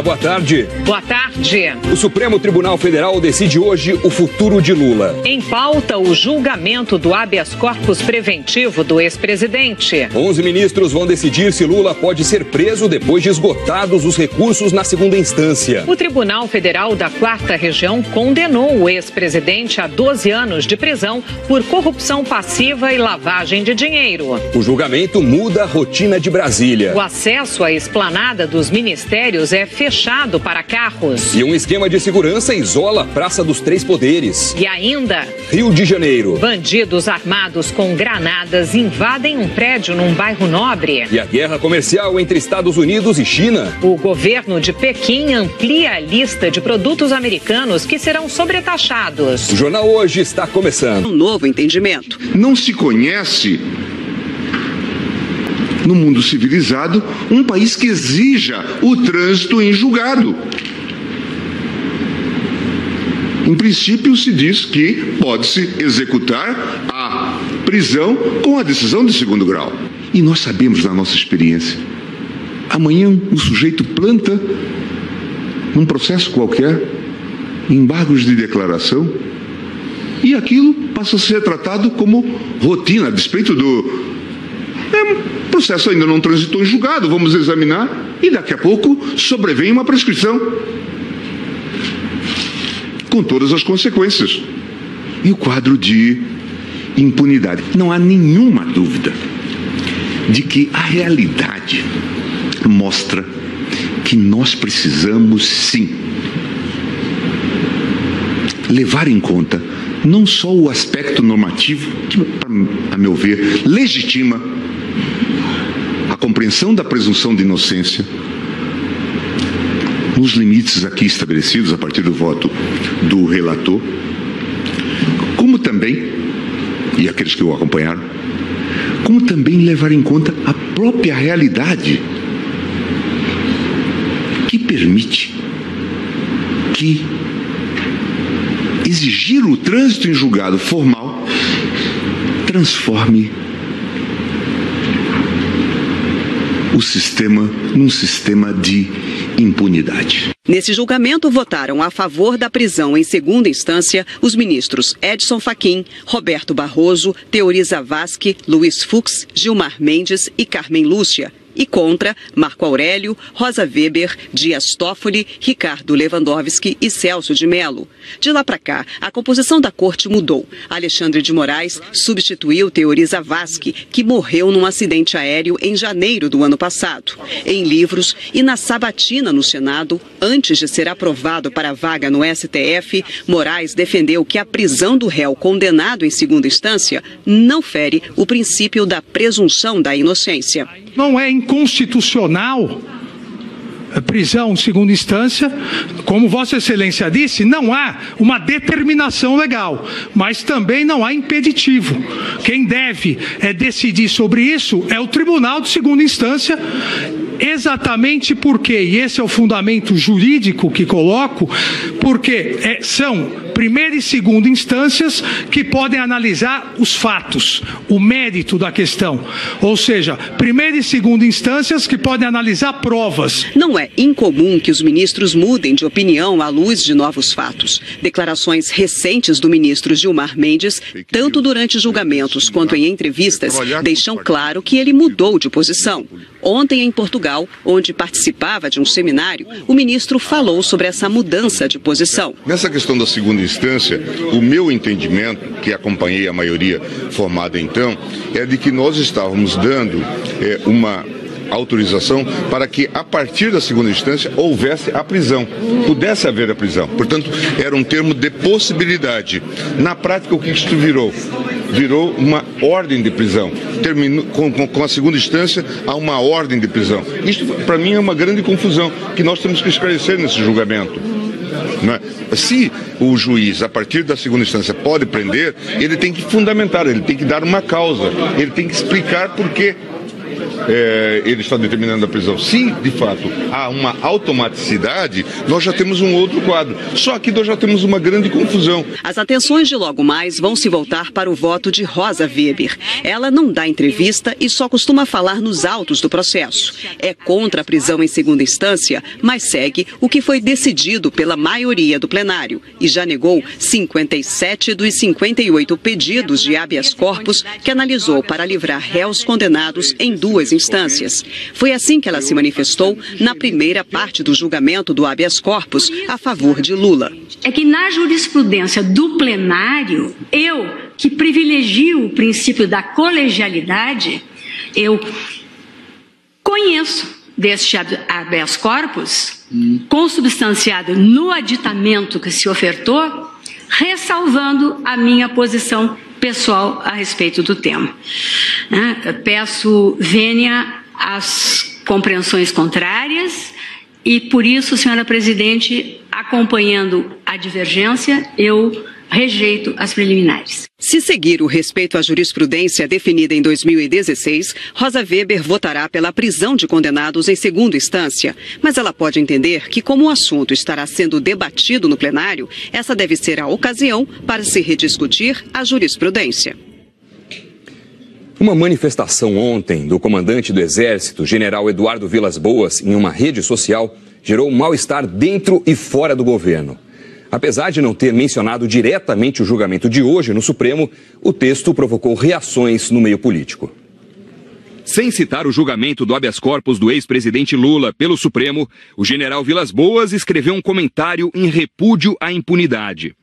boa tarde. Boa tarde. O Supremo Tribunal Federal decide hoje o futuro de Lula. Em pauta, o julgamento do habeas corpus preventivo do ex-presidente. 11 ministros vão decidir se Lula pode ser preso depois de esgotados os recursos na segunda instância. O Tribunal Federal da 4ª Região condenou o ex-presidente a 12 anos de prisão por corrupção passiva e lavagem de dinheiro. O julgamento muda a rotina de Brasília. O acesso à esplanada dos ministérios é fechado para carros. E um esquema de segurança isola a Praça dos Três Poderes. E ainda, Rio de Janeiro. Bandidos armados com granadas invadem um prédio num bairro nobre. E a guerra comercial entre Estados Unidos e China. O governo de Pequim amplia a lista de produtos americanos que serão sobretaxados. O Jornal Hoje está começando. Um novo entendimento. Não se conhece, no mundo civilizado, um país que exija o trânsito em julgado. Em princípio, se diz que pode-se executar a prisão com a decisão de segundo grau. E nós sabemos, na nossa experiência, amanhã o sujeito planta, num processo qualquer, embargos de declaração, e aquilo passa a ser tratado como rotina, a despeito do... O processo ainda não transitou em julgado, vamos examinar, e daqui a pouco sobrevém uma prescrição, com todas as consequências. E o quadro de impunidade. Não há nenhuma dúvida de que a realidade mostra que nós precisamos, sim, levar em conta não só o aspecto normativo, que, a meu ver, legitima a compreensão da presunção de inocência, nos limites aqui estabelecidos a partir do voto do relator, como também, e aqueles que o acompanharam, como também levar em conta a própria realidade que permite que exigir o trânsito em julgado formal transforme o sistema num sistema de impunidade. Nesse julgamento, votaram a favor da prisão em segunda instância os ministros Edson Fachin, Roberto Barroso, Teori Zavascki, Luiz Fux, Gilmar Mendes e Carmen Lúcia. E contra Marco Aurélio, Rosa Weber, Dias Toffoli, Ricardo Lewandowski e Celso de Mello. De lá para cá, a composição da corte mudou. Alexandre de Moraes substituiu Teori Zavascki, que morreu num acidente aéreo em janeiro do ano passado. Em livros e na sabatina no Senado, antes de ser aprovado para a vaga no STF, Moraes defendeu que a prisão do réu condenado em segunda instância não fere o princípio da presunção da inocência. Não é inconstitucional a prisão em segunda instância, como Vossa Excelência disse, não há uma determinação legal, mas também não há impeditivo. Quem deve decidir sobre isso é o Tribunal de Segunda Instância, exatamente porque, e esse é o fundamento jurídico que coloco, porque são primeira e segunda instâncias que podem analisar os fatos, o mérito da questão. Ou seja, primeira e segunda instâncias que podem analisar provas. Não é incomum que os ministros mudem de opinião à luz de novos fatos. Declarações recentes do ministro Gilmar Mendes, tanto durante julgamentos quanto em entrevistas, deixam claro que ele mudou de posição. Ontem, em Portugal, onde participava de um seminário, o ministro falou sobre essa mudança de posição. Nessa questão da segunda instância, o meu entendimento, que acompanhei a maioria formada então, é de que nós estávamos dando uma autorização para que, a partir da segunda instância, houvesse a prisão, pudesse haver a prisão. Portanto, era um termo de possibilidade. Na prática, o que isso virou? Virou uma ordem de prisão. Terminou, com a segunda instância, há uma ordem de prisão. Isto, para mim, é uma grande confusão que nós temos que esclarecer nesse julgamento. Se o juiz, a partir da segunda instância, pode prender, ele tem que fundamentar, ele tem que dar uma causa, ele tem que explicar por quê. ele está determinando a prisão. Se, de fato, há uma automaticidade, nós já temos um outro quadro. Só que nós já temos uma grande confusão. As atenções de logo mais vão se voltar para o voto de Rosa Weber. Ela não dá entrevista e só costuma falar nos autos do processo. É contra a prisão em segunda instância, mas segue o que foi decidido pela maioria do plenário e já negou 57 dos 58 pedidos de habeas corpus que analisou para livrar réus condenados em duas instâncias. Foi assim que ela se manifestou na primeira parte do julgamento do habeas corpus a favor de Lula. É que na jurisprudência do plenário, eu, que privilegio o princípio da colegialidade, eu conheço deste habeas corpus, consubstanciado no aditamento que se ofertou, ressalvando a minha posição pessoal a respeito do tema. Peço vênia às compreensões contrárias e, por isso, senhora presidente, acompanhando a divergência, eu rejeito as preliminares. Se seguir o respeito à jurisprudência definida em 2016, Rosa Weber votará pela prisão de condenados em segunda instância. Mas ela pode entender que, como o assunto estará sendo debatido no plenário, essa deve ser a ocasião para se rediscutir a jurisprudência. Uma manifestação ontem do comandante do Exército, general Eduardo Vilas Boas, em uma rede social, gerou um mal-estar dentro e fora do governo. Apesar de não ter mencionado diretamente o julgamento de hoje no Supremo, o texto provocou reações no meio político. Sem citar o julgamento do habeas corpus do ex-presidente Lula pelo Supremo, o general Vilas Boas escreveu um comentário em repúdio à impunidade.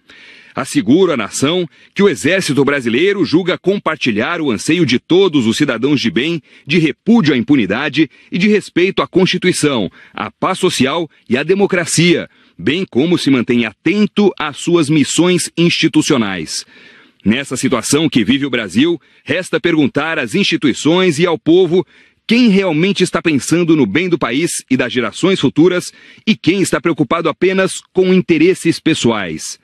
Asseguro à nação que o Exército Brasileiro julga compartilhar o anseio de todos os cidadãos de bem, de repúdio à impunidade e de respeito à Constituição, à paz social e à democracia, bem como se mantém atento às suas missões institucionais. Nessa situação que vive o Brasil, resta perguntar às instituições e ao povo quem realmente está pensando no bem do país e das gerações futuras e quem está preocupado apenas com interesses pessoais.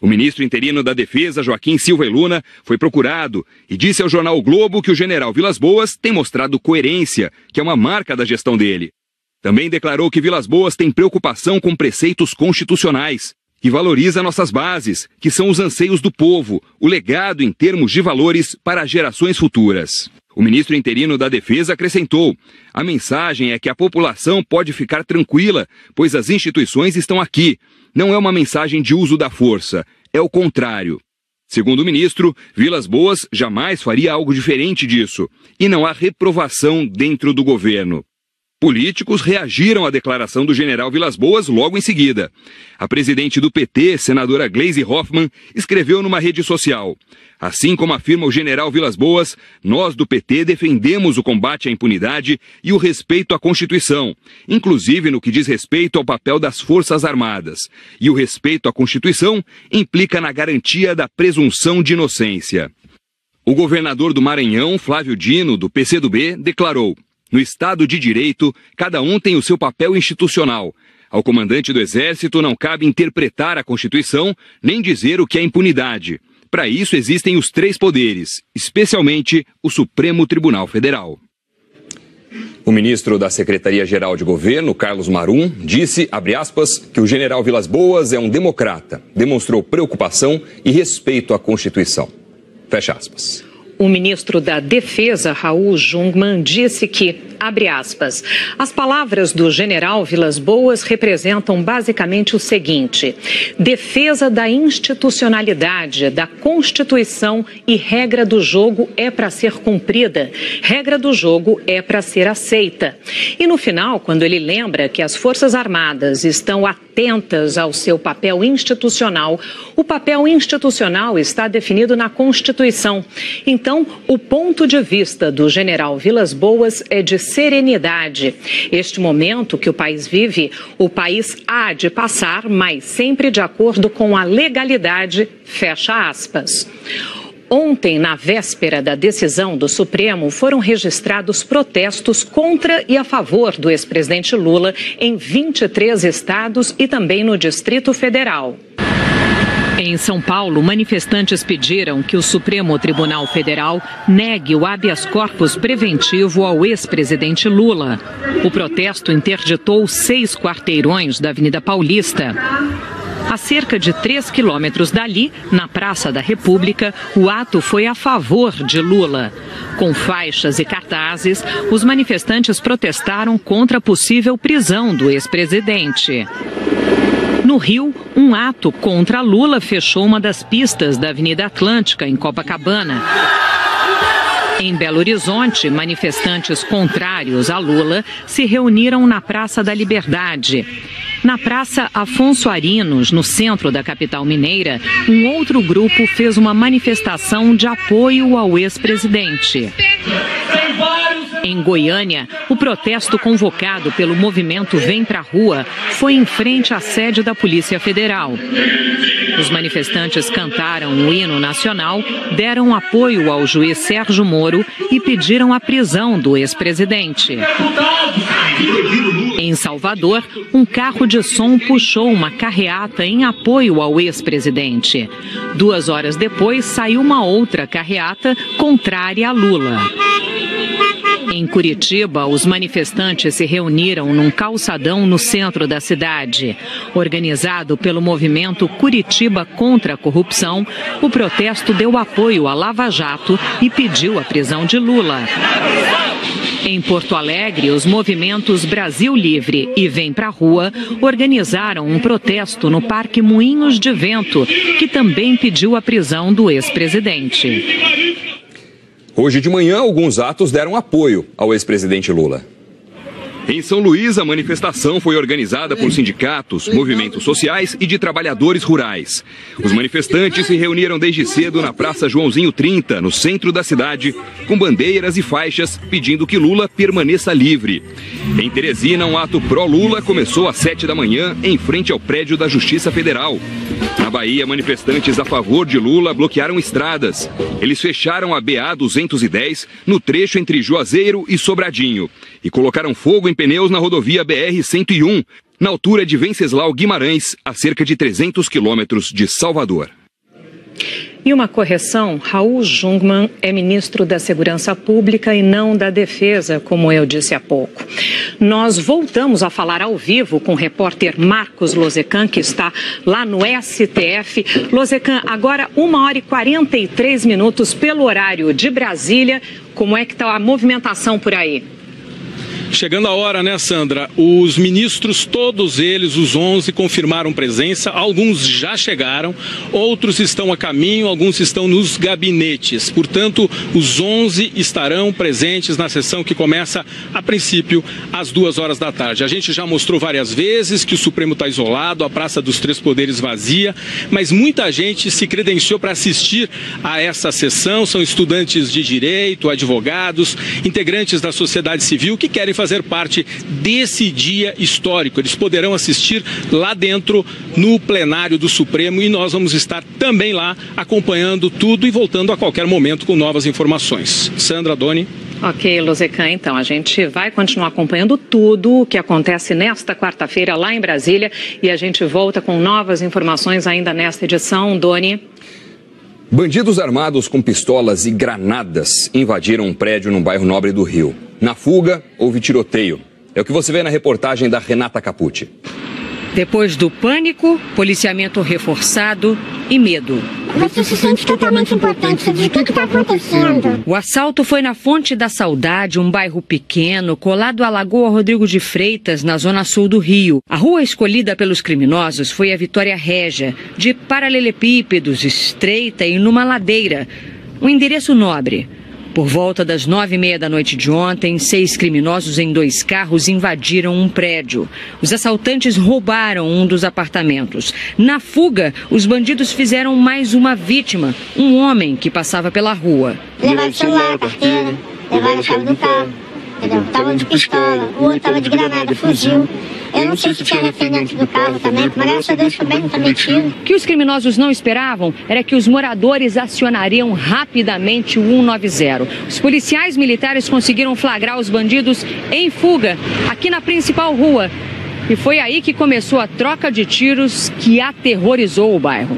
O ministro interino da Defesa, Joaquim Silva e Luna, foi procurado e disse ao jornal o Globo que o general Vilas Boas tem mostrado coerência, que é uma marca da gestão dele. Também declarou que Vilas Boas tem preocupação com preceitos constitucionais, que valoriza nossas bases, que são os anseios do povo, o legado em termos de valores para as gerações futuras. O ministro interino da Defesa acrescentou: a mensagem é que a população pode ficar tranquila, pois as instituições estão aqui. Não é uma mensagem de uso da força, é o contrário. Segundo o ministro, Vilas Boas jamais faria algo diferente disso, e não há reprovação dentro do governo. Políticos reagiram à declaração do general Vilas Boas logo em seguida. A presidente do PT, senadora Gleisi Hoffmann, escreveu numa rede social: assim como afirma o general Vilas Boas, nós do PT defendemos o combate à impunidade e o respeito à Constituição, inclusive no que diz respeito ao papel das Forças Armadas. E o respeito à Constituição implica na garantia da presunção de inocência. O governador do Maranhão, Flávio Dino, do PCdoB, declarou: no Estado de Direito, cada um tem o seu papel institucional. Ao comandante do Exército não cabe interpretar a Constituição nem dizer o que é impunidade. Para isso existem os três poderes, especialmente o Supremo Tribunal Federal. O ministro da Secretaria-Geral de Governo, Carlos Marum, disse, abre aspas, que o general Vilas Boas é um democrata, demonstrou preocupação e respeito à Constituição. Fecha aspas. O ministro da Defesa, Raul Jungmann, disse que, abre aspas, as palavras do general Vilas Boas representam basicamente o seguinte: defesa da institucionalidade, da Constituição e regra do jogo é para ser cumprida, regra do jogo é para ser aceita. E no final, quando ele lembra que as Forças Armadas estão atentas ao seu papel institucional, o papel institucional está definido na Constituição. Então, o ponto de vista do general Vilas Boas é de serenidade. Este momento que o país vive, o país há de passar, mas sempre de acordo com a legalidade, fecha aspas. Ontem, na véspera da decisão do Supremo, foram registrados protestos contra e a favor do ex-presidente Lula em 23 estados e também no Distrito Federal. Em São Paulo, manifestantes pediram que o Supremo Tribunal Federal negue o habeas corpus preventivo ao ex-presidente Lula. O protesto interditou 6 quarteirões da Avenida Paulista. A cerca de 3 quilômetros dali, na Praça da República, o ato foi a favor de Lula. Com faixas e cartazes, os manifestantes protestaram contra a possível prisão do ex-presidente. No Rio, um ato contra Lula fechou uma das pistas da Avenida Atlântica, em Copacabana. Em Belo Horizonte, manifestantes contrários a Lula se reuniram na Praça da Liberdade. Na Praça Afonso Arinos, no centro da capital mineira, um outro grupo fez uma manifestação de apoio ao ex-presidente. Em Goiânia, o protesto convocado pelo movimento Vem Pra Rua foi em frente à sede da Polícia Federal. Os manifestantes cantaram o hino nacional, deram apoio ao juiz Sérgio Moro e pediram a prisão do ex-presidente. Em Salvador, um carro de som puxou uma carreata em apoio ao ex-presidente. 2 horas depois, saiu uma outra carreata contrária a Lula. Em Curitiba, os manifestantes se reuniram num calçadão no centro da cidade. Organizado pelo movimento Curitiba contra a Corrupção, o protesto deu apoio à Lava Jato e pediu a prisão de Lula. Em Porto Alegre, os movimentos Brasil Livre e Vem Pra Rua organizaram um protesto no Parque Moinhos de Vento, que também pediu a prisão do ex-presidente. Hoje de manhã, alguns atos deram apoio ao ex-presidente Lula. Em São Luís, a manifestação foi organizada por sindicatos, movimentos sociais e de trabalhadores rurais. Os manifestantes se reuniram desde cedo na Praça Joãozinho 30, no centro da cidade, com bandeiras e faixas pedindo que Lula permaneça livre. Em Teresina, um ato pró-Lula começou às 7 da manhã, em frente ao prédio da Justiça Federal. Na Bahia, manifestantes a favor de Lula bloquearam estradas. Eles fecharam a BA-210 no trecho entre Juazeiro e Sobradinho e colocaram fogo em pneus na rodovia BR-101, na altura de Venceslau Guimarães, a cerca de 300 quilômetros de Salvador. E uma correção, Raul Jungmann é ministro da Segurança Pública e não da Defesa, como eu disse há pouco. Nós voltamos a falar ao vivo com o repórter Marcos Lozecan, que está lá no STF. Lozecan, agora 1h43 pelo horário de Brasília. Como é que está a movimentação por aí? Chegando a hora, né, Sandra? Os ministros, todos eles, os 11, confirmaram presença. Alguns já chegaram, outros estão a caminho, alguns estão nos gabinetes. Portanto, os 11 estarão presentes na sessão que começa, a princípio, às 2 horas da tarde. A gente já mostrou várias vezes que o Supremo está isolado, a Praça dos Três Poderes vazia, mas muita gente se credenciou para assistir a essa sessão. São estudantes de direito, advogados, integrantes da sociedade civil que querem fazer parte desse dia histórico. Eles poderão assistir lá dentro no plenário do Supremo e nós vamos estar também lá acompanhando tudo e voltando a qualquer momento com novas informações. Sandra, Doni. Ok, Lozecan, então a gente vai continuar acompanhando tudo o que acontece nesta quarta-feira lá em Brasília e a gente volta com novas informações ainda nesta edição. Doni. Bandidos armados com pistolas e granadas invadiram um prédio no bairro Nobre do Rio. Na fuga, houve tiroteio. É o que você vê na reportagem da Renata Capucci. Depois do pânico, policiamento reforçado e medo. Você se sente totalmente impotente, você diz o que está acontecendo. O assalto foi na Fonte da Saudade, um bairro pequeno, colado à Lagoa Rodrigo de Freitas, na zona sul do Rio. A rua escolhida pelos criminosos foi a Vitória Régia, de paralelepípedos, estreita e numa ladeira. Um endereço nobre. Por volta das 9h30 da noite de ontem, 6 criminosos em 2 carros invadiram um prédio. Os assaltantes roubaram um dos apartamentos. Na fuga, os bandidos fizeram mais uma vítima, um homem que passava pela rua. Levaram o celular, carteira, levaram a chave do carro. Estavam de pistola, o outro estava de granada, fugiu. Eu não sei se tinha refém dentro do carro também, mas graças a Deus foi bem comprometido. O que os criminosos não esperavam era que os moradores acionariam rapidamente o 190. Os policiais militares conseguiram flagrar os bandidos em fuga, aqui na principal rua. E foi aí que começou a troca de tiros que aterrorizou o bairro.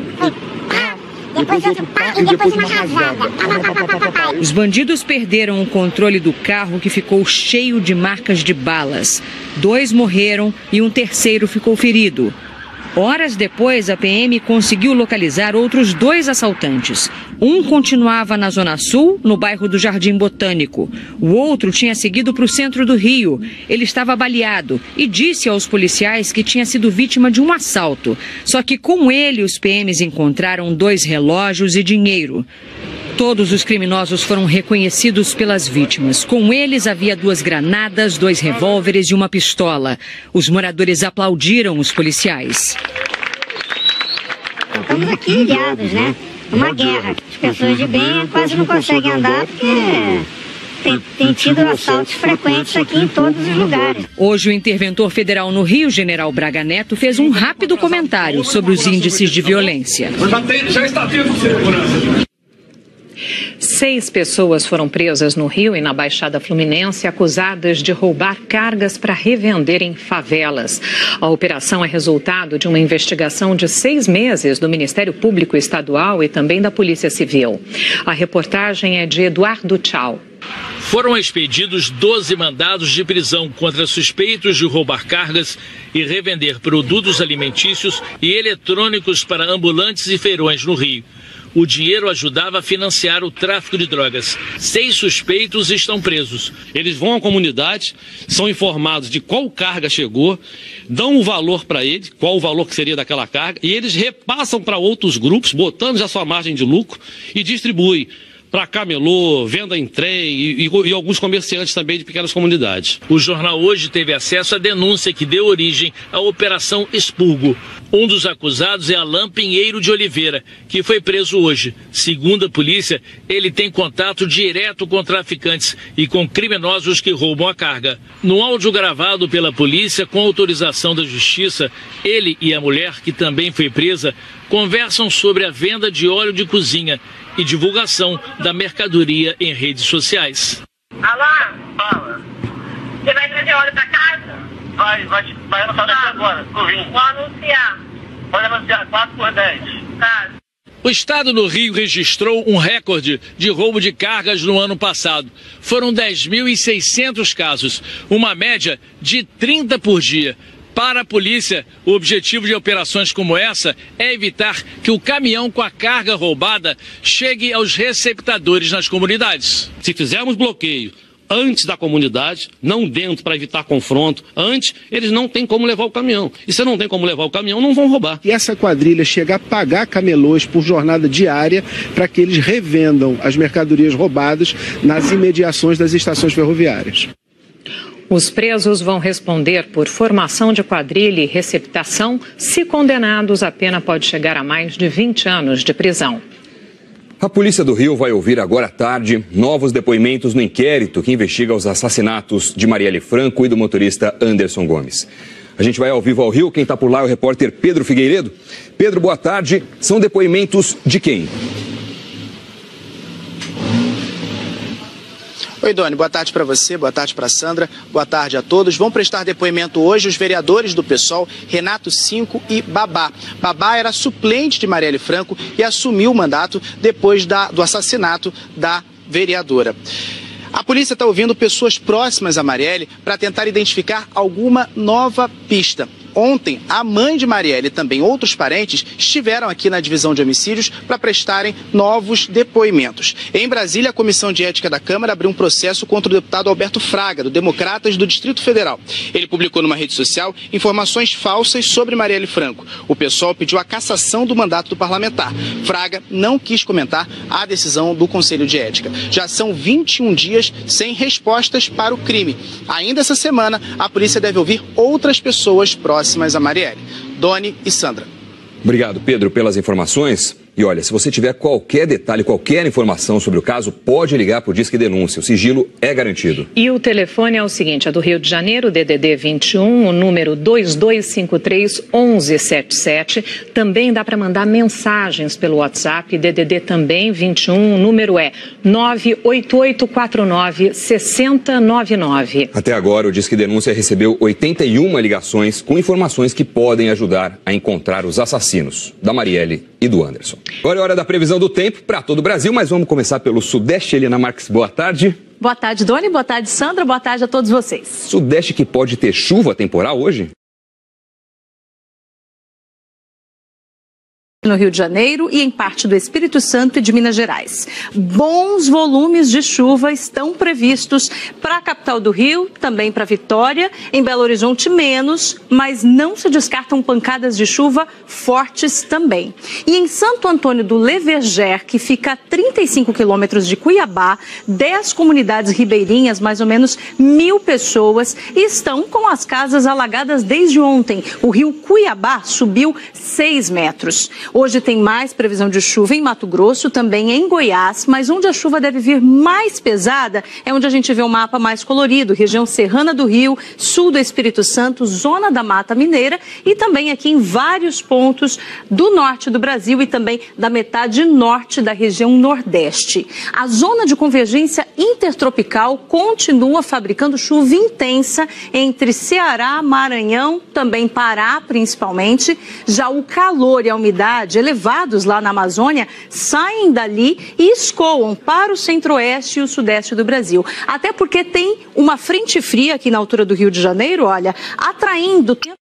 depois outro pá e depois uma rasada. Os bandidos perderam o controle do carro, que ficou cheio de marcas de balas. 2 morreram e um terceiro ficou ferido. Horas depois, a PM conseguiu localizar outros 2 assaltantes. Um continuava na Zona Sul, no bairro do Jardim Botânico. O outro tinha seguido para o centro do Rio. Ele estava baleado e disse aos policiais que tinha sido vítima de um assalto. Só que com ele, os PMs encontraram 2 relógios e dinheiro. Todos os criminosos foram reconhecidos pelas vítimas. Com eles havia 2 granadas, 2 revólveres e uma pistola. Os moradores aplaudiram os policiais. Estamos aqui ilhados, né? Uma guerra. As pessoas de bem quase não conseguem andar porque tem tido assaltos frequentes aqui em todos os lugares. Hoje, o interventor federal no Rio, General Braga Neto, fez um rápido comentário sobre os índices de violência. Já está tendo segurança. 6 pessoas foram presas no Rio e na Baixada Fluminense, acusadas de roubar cargas para revender em favelas. A operação é resultado de uma investigação de 6 meses do Ministério Público Estadual e também da Polícia Civil. A reportagem é de Eduardo Tchau. Foram expedidos 12 mandados de prisão contra suspeitos de roubar cargas e revender produtos alimentícios e eletrônicos para ambulantes e feirões no Rio. O dinheiro ajudava a financiar o tráfico de drogas. 6 suspeitos estão presos. Eles vão à comunidade, são informados de qual carga chegou, dão o valor para eles, qual o valor que seria daquela carga, e eles repassam para outros grupos, botando já sua margem de lucro, e distribuem para camelô, venda em trem e alguns comerciantes também de pequenas comunidades. O jornal Hoje teve acesso à denúncia que deu origem à Operação Expurgo. Um dos acusados é Alain Pinheiro de Oliveira, que foi preso hoje. Segundo a polícia, ele tem contato direto com traficantes e com criminosos que roubam a carga. No áudio gravado pela polícia, com autorização da justiça, ele e a mulher, que também foi presa, conversam sobre a venda de óleo de cozinha e divulgação da mercadoria em redes sociais. Alô? Fala. Você vai trazer óleo pra casa? Vai anunciar daqui agora. Vou anunciar. Pode anunciar 4 por 10. Tá. O estado do Rio registrou um recorde de roubo de cargas no ano passado. Foram 10.600 casos, uma média de 30 por dia. Para a polícia, o objetivo de operações como essa é evitar que o caminhão com a carga roubada chegue aos receptadores nas comunidades. Se fizermos bloqueio antes da comunidade, não dentro para evitar confronto, antes eles não têm como levar o caminhão. E se não tem como levar o caminhão, não vão roubar. E essa quadrilha chega a pagar camelôs por jornada diária para que eles revendam as mercadorias roubadas nas imediações das estações ferroviárias. Os presos vão responder por formação de quadrilha e receptação. Se condenados, a pena pode chegar a mais de 20 anos de prisão. A Polícia do Rio vai ouvir agora à tarde novos depoimentos no inquérito que investiga os assassinatos de Marielle Franco e do motorista Anderson Gomes. A gente vai ao vivo ao Rio. Quem está por lá é o repórter Pedro Figueiredo. Pedro, boa tarde. São depoimentos de quem? Oi, Doni, boa tarde para você, boa tarde para a Sandra, boa tarde a todos. Vão prestar depoimento hoje os vereadores do PSOL, Renato Cinco e Babá. Babá era suplente de Marielle Franco e assumiu o mandato depois do assassinato da vereadora. A polícia está ouvindo pessoas próximas a Marielle para tentar identificar alguma nova pista. Ontem, a mãe de Marielle e também outros parentes estiveram aqui na divisão de homicídios para prestarem novos depoimentos. Em Brasília, a Comissão de Ética da Câmara abriu um processo contra o deputado Alberto Fraga, do Democratas do Distrito Federal. Ele publicou numa rede social informações falsas sobre Marielle Franco. O PSOL pediu a cassação do mandato do parlamentar. Fraga não quis comentar a decisão do Conselho de Ética. Já são 21 dias sem respostas para o crime. Ainda essa semana, a polícia deve ouvir outras pessoas próximas a Marielle. Doni e Sandra. Obrigado, Pedro, pelas informações. E olha, se você tiver qualquer detalhe, qualquer informação sobre o caso, pode ligar para o Disque Denúncia. O sigilo é garantido. E o telefone é o seguinte, é do Rio de Janeiro, DDD 21, o número 2253-1177. Também dá para mandar mensagens pelo WhatsApp, DDD também 21, o número é 98849-6099. Até agora, o Disque Denúncia recebeu 81 ligações com informações que podem ajudar a encontrar os assassinos da Marielle e do Anderson. Agora é hora da previsão do tempo para todo o Brasil, mas vamos começar pelo Sudeste. Helena Marques, boa tarde. Boa tarde, Doni. Boa tarde, Sandra. Boa tarde a todos vocês. Sudeste que pode ter chuva temporal hoje? No Rio de Janeiro e em parte do Espírito Santo e de Minas Gerais. Bons volumes de chuva estão previstos para a capital do Rio, também para Vitória, em Belo Horizonte menos, mas não se descartam pancadas de chuva fortes também. E em Santo Antônio do Leverger, que fica a 35 quilômetros de Cuiabá, 10 comunidades ribeirinhas, mais ou menos 1.000 pessoas, estão com as casas alagadas desde ontem. O rio Cuiabá subiu 6 metros. Hoje tem mais previsão de chuva em Mato Grosso, também em Goiás, mas onde a chuva deve vir mais pesada é onde a gente vê o mapa mais colorido, região serrana do Rio, sul do Espírito Santo, zona da Mata Mineira e também aqui em vários pontos do norte do Brasil e também da metade norte da região nordeste. A zona de convergência intertropical continua fabricando chuva intensa entre Ceará, Maranhão, também Pará principalmente. Já o calor e a umidade elevados lá na Amazônia saem dali e escoam para o centro-oeste e o sudeste do Brasil. Até porque tem uma frente fria aqui na altura do Rio de Janeiro, olha, atraindo tempo.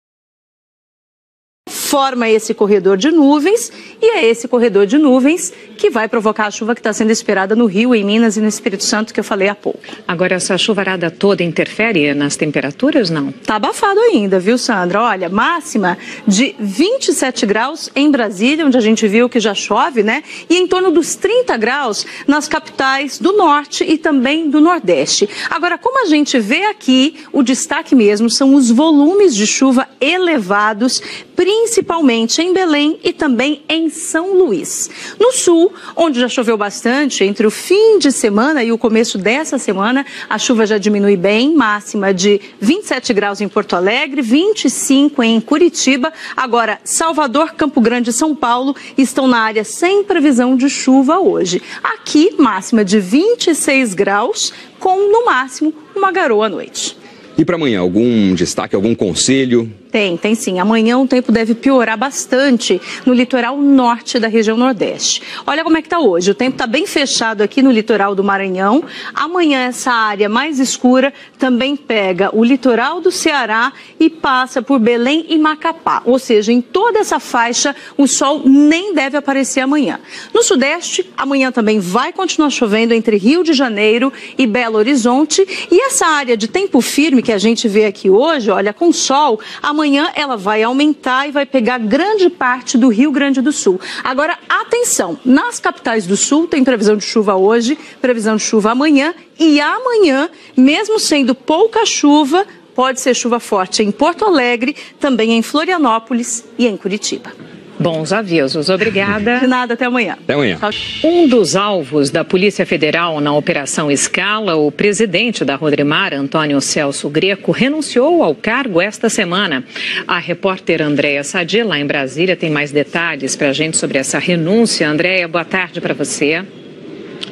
Forma esse corredor de nuvens e é esse corredor de nuvens que vai provocar a chuva que está sendo esperada no Rio, em Minas e no Espírito Santo, que eu falei há pouco. Agora, essa chuvarada toda interfere nas temperaturas, não? Tá abafado ainda, viu, Sandra? Olha, máxima de 27 graus em Brasília, onde a gente viu que já chove, né? E em torno dos 30 graus nas capitais do Norte e também do Nordeste. Agora, como a gente vê aqui, o destaque mesmo são os volumes de chuva elevados, principalmente em Belém e também em São Luís. No sul, onde já choveu bastante, entre o fim de semana e o começo dessa semana, a chuva já diminui bem, máxima de 27 graus em Porto Alegre, 25 em Curitiba. Agora, Salvador, Campo Grande e São Paulo estão na área sem previsão de chuva hoje. Aqui, máxima de 26 graus, com, no máximo, uma garoa à noite. E para amanhã, algum destaque, algum conselho? Tem sim. Amanhã o tempo deve piorar bastante no litoral norte da região nordeste. Olha como é que está hoje. O tempo está bem fechado aqui no litoral do Maranhão. Amanhã essa área mais escura também pega o litoral do Ceará e passa por Belém e Macapá. Ou seja, em toda essa faixa o sol nem deve aparecer amanhã. No sudeste, amanhã também vai continuar chovendo entre Rio de Janeiro e Belo Horizonte. E essa área de tempo firme que a gente vê aqui hoje, olha, com sol, amanhã ela vai aumentar e vai pegar grande parte do Rio Grande do Sul. Agora, atenção, nas capitais do Sul tem previsão de chuva hoje, previsão de chuva amanhã e amanhã, mesmo sendo pouca chuva, pode ser chuva forte em Porto Alegre, também em Florianópolis e em Curitiba. Bons avisos, obrigada. De nada, até amanhã. Até amanhã. Um dos alvos da Polícia Federal na Operação Scala, o presidente da Rodrimar, Antônio Celso Greco, renunciou ao cargo esta semana. A repórter Andréia Sadi, lá em Brasília, tem mais detalhes para a gente sobre essa renúncia. Andréia, boa tarde para você.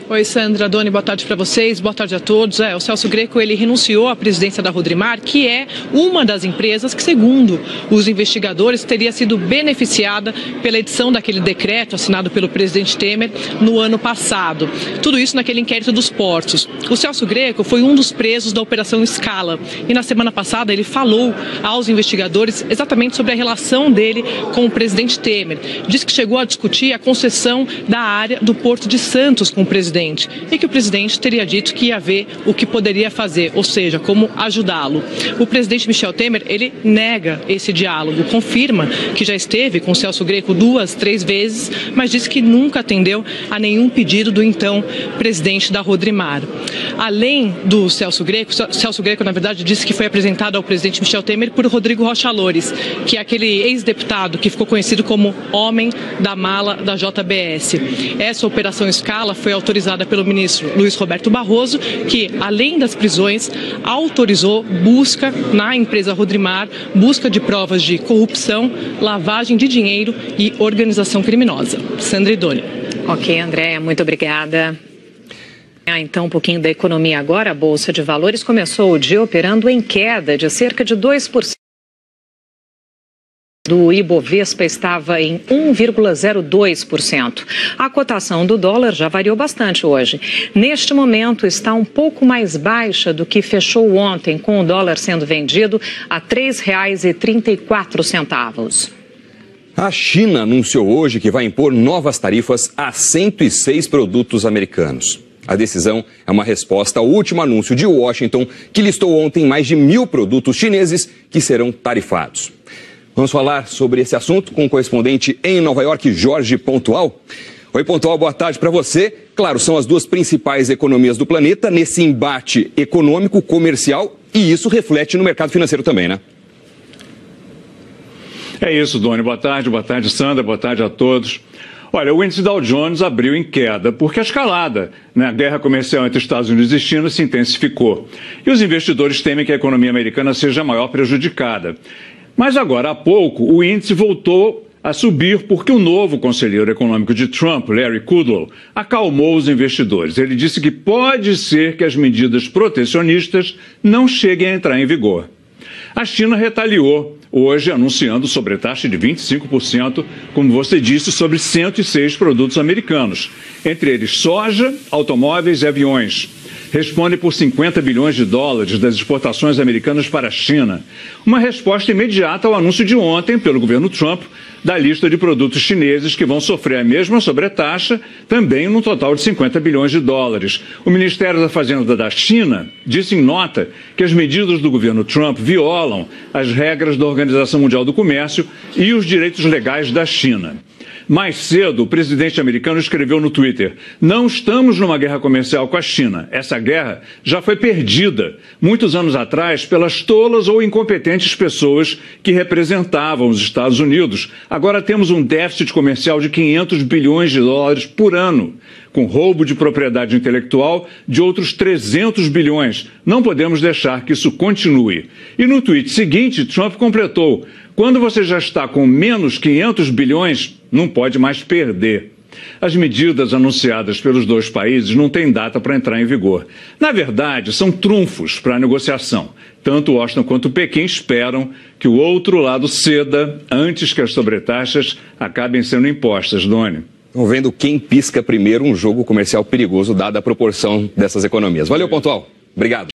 Oi, Sandra, Doni, boa tarde para vocês, boa tarde a todos. O Celso Greco, ele renunciou à presidência da Rodrimar, que é uma das empresas que, segundo os investigadores, teria sido beneficiada pela edição daquele decreto assinado pelo presidente Temer no ano passado. Tudo isso naquele inquérito dos portos. O Celso Greco foi um dos presos da Operação Scala e na semana passada ele falou aos investigadores exatamente sobre a relação dele com o presidente Temer. Disse que chegou a discutir a concessão da área do Porto de Santos com o presidente e que o presidente teria dito que ia ver o que poderia fazer, ou seja, como ajudá-lo. O presidente Michel Temer, ele nega esse diálogo, confirma que já esteve com o Celso Greco 2, 3 vezes, mas disse que nunca atendeu a nenhum pedido do então presidente da Rodrimar. Além do Celso Greco, na verdade, disse que foi apresentado ao presidente Michel Temer por Rodrigo Rocha Loures, que é aquele ex-deputado que ficou conhecido como homem da mala da JBS. Essa Operação Scala foi autorizada pelo ministro Luiz Roberto Barroso, que, além das prisões, autorizou busca na empresa Rodrimar, busca de provas de corrupção, lavagem de dinheiro e organização criminosa. Sandra e Doni. Ok, Andréia, muito obrigada. Então, um pouquinho da economia agora. A Bolsa de Valores começou o dia operando em queda de cerca de 2%. do Ibovespa estava em 1,02%. A cotação do dólar já variou bastante hoje. Neste momento está um pouco mais baixa do que fechou ontem, com o dólar sendo vendido a R$ 3,34. A China anunciou hoje que vai impor novas tarifas a 106 produtos americanos. A decisão é uma resposta ao último anúncio de Washington, que listou ontem mais de 1.000 produtos chineses que serão tarifados. Vamos falar sobre esse assunto com o correspondente em Nova York, Jorge Pontual. Oi, Pontual, boa tarde para você. Claro, são as duas principais economias do planeta nesse embate econômico, comercial, e isso reflete no mercado financeiro também, né? É isso, Doni. Boa tarde, Sandra, boa tarde a todos. Olha, o índice Dow Jones abriu em queda porque a escalada na guerra comercial entre Estados Unidos e China se intensificou. E os investidores temem que a economia americana seja a maior prejudicada. Mas agora há pouco o índice voltou a subir porque o novo conselheiro econômico de Trump, Larry Kudlow, acalmou os investidores. Ele disse que pode ser que as medidas protecionistas não cheguem a entrar em vigor. A China retaliou hoje anunciando sobretaxa de 25%, como você disse, sobre 106 produtos americanos, entre eles soja, automóveis e aviões. Responde por 50 bilhões de dólares das exportações americanas para a China. Uma resposta imediata ao anúncio de ontem pelo governo Trump da lista de produtos chineses que vão sofrer a mesma sobretaxa, também num total de 50 bilhões de dólares. O Ministério da Fazenda da China disse em nota que as medidas do governo Trump violam as regras da Organização Mundial do Comércio e os direitos legais da China. Mais cedo, o presidente americano escreveu no Twitter: "Não estamos numa guerra comercial com a China. Essa guerra já foi perdida muitos anos atrás pelas tolas ou incompetentes pessoas que representavam os Estados Unidos. Agora temos um déficit comercial de 500 bilhões de dólares por ano, com roubo de propriedade intelectual de outros 300 bilhões. Não podemos deixar que isso continue." E no tweet seguinte, Trump completou: "Quando você já está com menos 500 bilhões, não pode mais perder." As medidas anunciadas pelos dois países não têm data para entrar em vigor. Na verdade, são trunfos para a negociação. Tanto Washington quanto Pequim esperam que o outro lado ceda antes que as sobretaxas acabem sendo impostas, Doni. Estão vendo quem pisca primeiro, um jogo comercial perigoso, dada a proporção dessas economias. Valeu, Pontual. Obrigado.